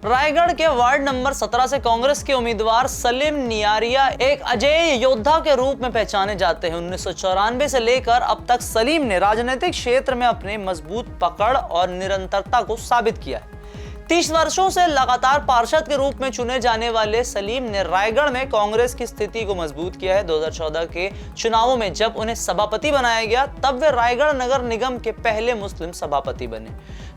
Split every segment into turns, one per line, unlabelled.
रायगढ़ के ward number 17 से कांग्रेस के उम्मीदवार सलीम नियारिया एक अजेय योद्धा के रूप में पहचाने जाते हैं। 1994 से लेकर अब तक सलीम ने राजनीतिक क्षेत्र में अपनी मजबूत पकड़ और निरंतरता को साबित किया है। 30 वर्षों से लगातार पार्षद के रूप में चुने जाने वाले सलीम ने रायगढ़ में कांग्रेस की स्थिति को मजबूत किया है। 2014 के चुनावों में जब उन्हें सभापति बनाया गया तब वे रायगढ़ नगर निगम के पहले मुस्लिम सभापति बने,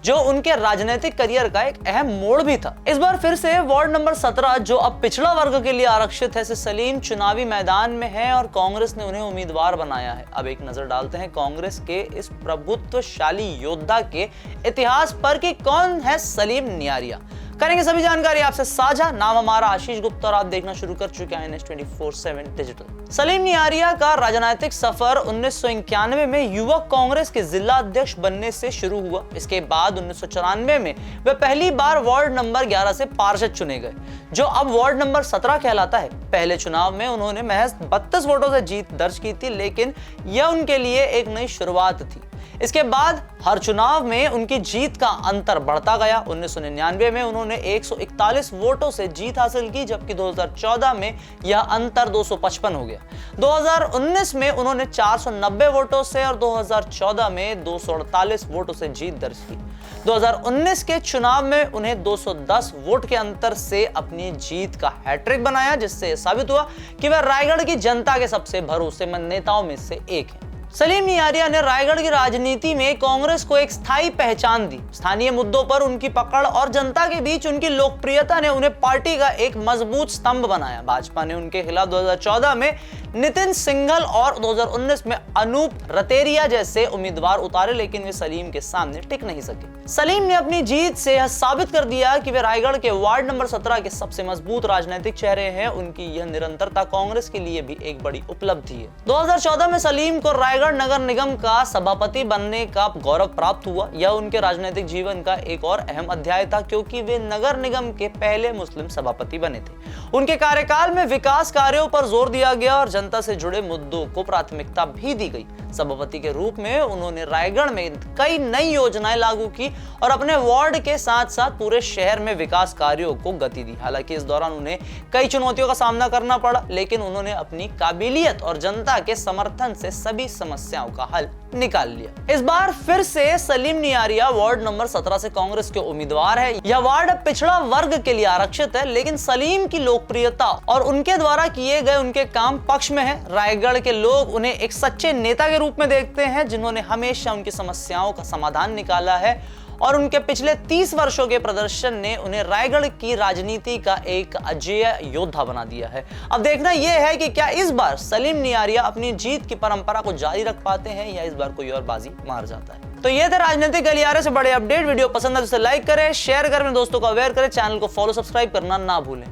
जो उनके राजनीतिक करियर का एक अहम मोड़ भी था। इस बार फिर से वार्ड नंबर 17, जो अब पिछड़ा वर्ग के लिए आरक्षित है, से सलीम चुनावी मैदान में है और कांग्रेस ने उन्हें उम्मीदवार बनाया है। अब एक नजर डालते हैं कांग्रेस के इस प्रभुत्वशाली योद्धा के इतिहास पर कि कौन है सलीम नियारिया। करेंगे सभी जानकारी आपसे साझा। नाम हमारा आशीष गुप्ता और आप देखना शुरू कर चुके हैं NH24/7 डिजिटल। सलीम नियारिया का राजनीतिक सफर 1991 में युवक कांग्रेस के जिला अध्यक्ष बनने से शुरू हुआ। इसके बाद 1994 में वे पहली बार वार्ड नंबर 11 से पार्षद चुने गए, जो अब वार्ड नंबर 17 कहलाता है। पहले चुनाव में उन्होंने महज 32 वोटों से जीत दर्ज की थी, लेकिन यह उनके लिए एक नई शुरुआत थी। इसके बाद हर चुनाव में उनकी जीत का अंतर बढ़ता गया। 1999 में उन्होंने 141 वोटों से जीत हासिल की, जबकि 2014 में यह अंतर 255 हो गया। 2019 में उन्होंने 490 वोटों से और 2014 में 248 वोटों से जीत दर्ज की। 2019 के चुनाव में उन्हें 210 वोट के अंतर से अपनी जीत का हैट्रिक बनाया, जिससे साबित हुआ कि वह रायगढ़ की जनता के सबसे भरोसेमंद नेताओं में से एक है। सलीम नियारिया ने रायगढ़ की राजनीति में कांग्रेस को एक स्थायी पहचान दी। स्थानीय मुद्दों पर उनकी पकड़ और जनता के बीच उनकी लोकप्रियता ने उन्हें पार्टी का एक मजबूत स्तंभ बनाया। भाजपा ने उनके खिलाफ 2014 में नितिन सिंघल और 2019 में अनूप रतेरिया जैसे उम्मीदवार उतारे, लेकिन वे सलीम के सामने टिक नहीं सके। सलीम ने अपनी जीत से यह साबित कर दिया कि वे रायगढ़ के वार्ड नंबर 17 के सबसे मजबूत राजनीतिक चेहरे हैं। उनकी यह निरंतरता कांग्रेस के लिए भी एक बड़ी उपलब्धि है। 2014 में सलीम को रायगढ़ नगर निगम का सभापति बनने का गौरव प्राप्त हुआ। यह उनके राजनीतिक जीवन का एक और अहम अध्याय था, क्योंकि वे नगर निगम के पहले मुस्लिम सभापति बने थे। उनके कार्यकाल में विकास कार्यों पर जोर दिया गया और जनता से जुड़े मुद्दों को प्राथमिकता भी दी गई। सभापति के रूप में उन्होंने रायगढ़ में कई नई योजनाएं लागू की और अपने वार्ड के साथ साथ पूरे शहर में विकास कार्यों को गति दी। हालांकि इस दौरान उन्हें कई चुनौतियों का सामना करना पड़ा, लेकिन उन्होंने अपनी काबिलियत और जनता के समर्थन से सभी समस्याओं का हल निकाल लिया। इस बार फिर से सलीम नियारिया वार्ड नंबर 17 से कांग्रेस के उम्मीदवार है। यह वार्ड पिछड़ा वर्ग के लिए आरक्षित है, लेकिन सलीम की लोकप्रियता और उनके द्वारा किए गए उनके काम पक्ष में है। रायगढ़ के लोग उन्हें एक सच्चे नेता के रूप में देखते हैं, जिन्होंने हमेशा उनकी समस्याओं का समाधान निकाला है और उनके पिछले 30 वर्षों के प्रदर्शन ने उन्हें रायगढ़ की राजनीति का एक अजेय योद्धा बना दिया है। अब देखना यह है कि क्या इस बार सलीम नियारिया अपनी जीत की परंपरा को जारी रख पाते हैं या इस बार कोई और बाजी मार जाता है। तो ये थे राजनीतिक गलियारे से बड़े अपडेट। वीडियो पसंद है तो इसे लाइक करें, शेयर करें, दोस्तों को अवेयर करें, चैनल को फॉलो सब्सक्राइब करना ना भूलें।